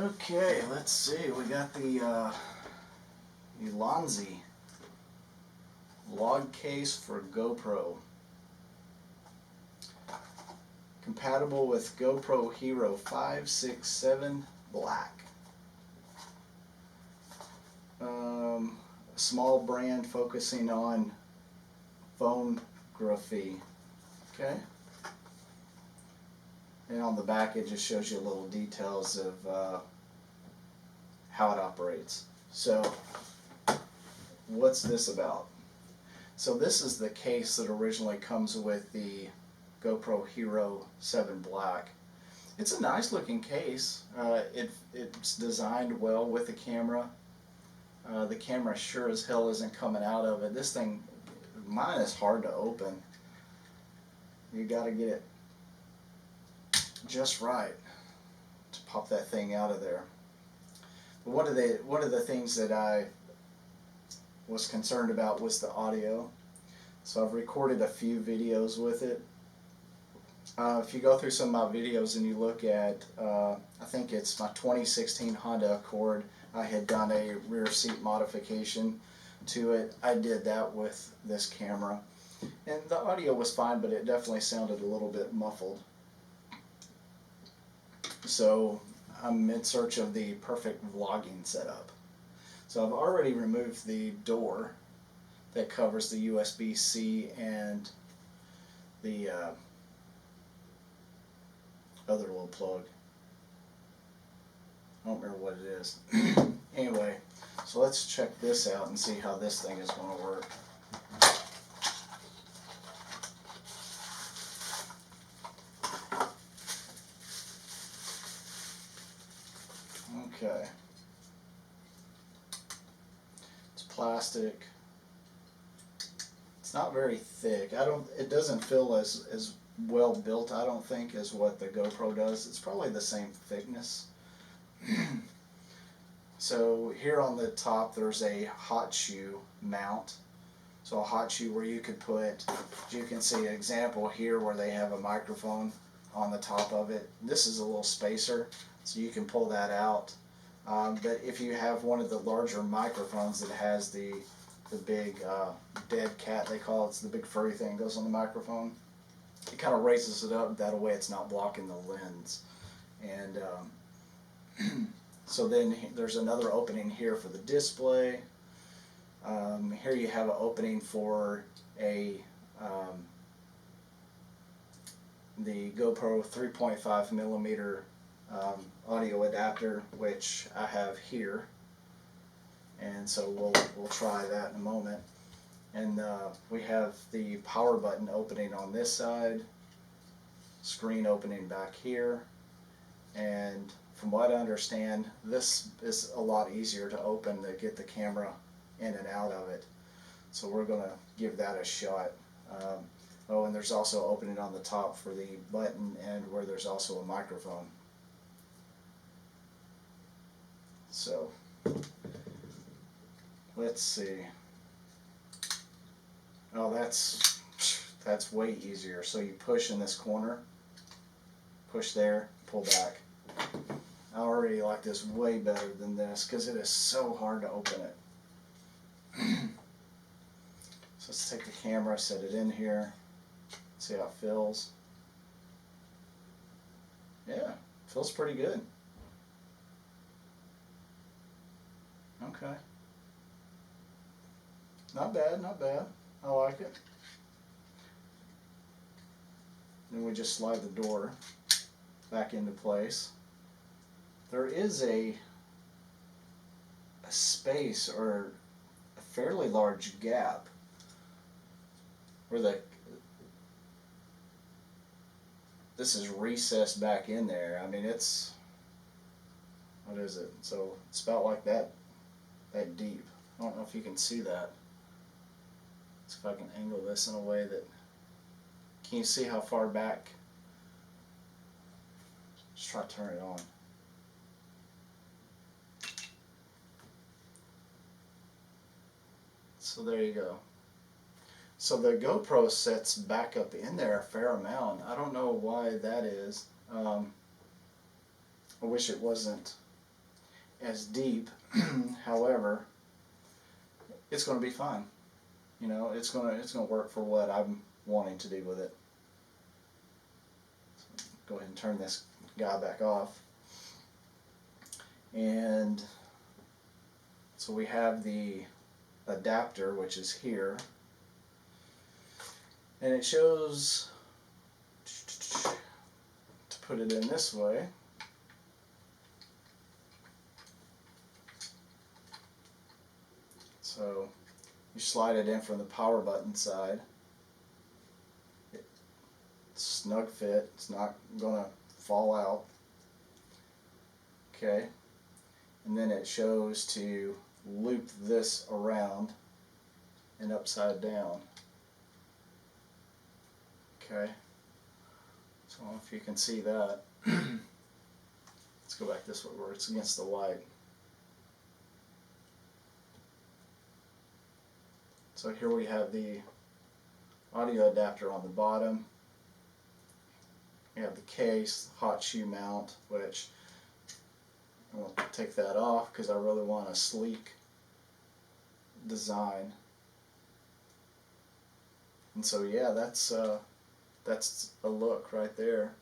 Okay, let's see. We got the ULANZI log case for GoPro. Compatible with GoPro Hero 5, 6, 7 Black. A small brand focusing on photography. Okay. And on the back it just shows you little details of how it operates. So what's this about? So this is the case that originally comes with the GoPro Hero 7 Black. It's a nice looking case. It's designed well with the camera. The camera sure as hell isn't coming out of it. This thing, mine is hard to open. You gotta get it just right to pop that thing out of there. But one of the things that I was concerned about was the audio. So I've recorded a few videos with it. If you go through some of my videos and you look at, I think it's my 2016 Honda Accord, I had done a rear seat modification to it. I did that with this camera. And the audio was fine, but it definitely sounded a little bit muffled. So I'm in search of the perfect vlogging setup. So I've already removed the door that covers the USB-C and the other little plug. I don't remember what it is. Anyway, so let's check this out and see how this thing is going to work. Okay. It's plastic. It's not very thick. It doesn't feel as well built, I don't think, as what the GoPro does. It's probably the same thickness. So here on the top there's a hot shoe mount. So a hot shoe where you could put, you can see an example here where they have a microphone on the top of it. This is a little spacer, so you can pull that out. But if you have one of the larger microphones that has the big dead cat, they call it, it's the big furry thing that goes on the microphone, it kind of raises it up, that way it's not blocking the lens. And so then there's another opening here for the display. Here you have an opening for the GoPro 3.5 millimeter audio adapter, which I have here, and so we'll try that in a moment. And we have the power button opening on this side, screen opening back here, and from what I understand, this is a lot easier to open to get the camera in and out of it. So we're going to give that a shot. Oh, and there's also opening on the top for the button and where there's also a microphone. So let's see. Oh, that's way easier. So you push in this corner, push there, pull back. I already like this way better than this because it is so hard to open it. So let's take the camera, set it in here, see how it feels. Yeah, feels pretty good. Okay. Not bad, not bad. I like it. Then we just slide the door back into place. There is a space or a fairly large gap where this is recessed back in there. I mean, it's, what is it? So it's about like that deep. I don't know if you can see that. Let's see if I can angle this in a way that, can you see how far back? Just try to turn it on. So there you go. So the GoPro sets back up in there a fair amount. I don't know why that is. I wish it wasn't as deep. However, it's going to be fine. You know, it's going to work for what I'm wanting to do with it. So go ahead and turn this guy back off. And so we have the adapter, which is here, and it shows, to put it in this way, so you slide it in from the power button side. It's snug fit, it's not gonna fall out. Okay, and then it shows to loop this around and upside down. Okay, so I don't know if you can see that. Let's go back this way where it's against the light. So here we have the audio adapter on the bottom. We have the case, hot shoe mount, which I won't take that off because I really want a sleek design. And so yeah, that's a look right there.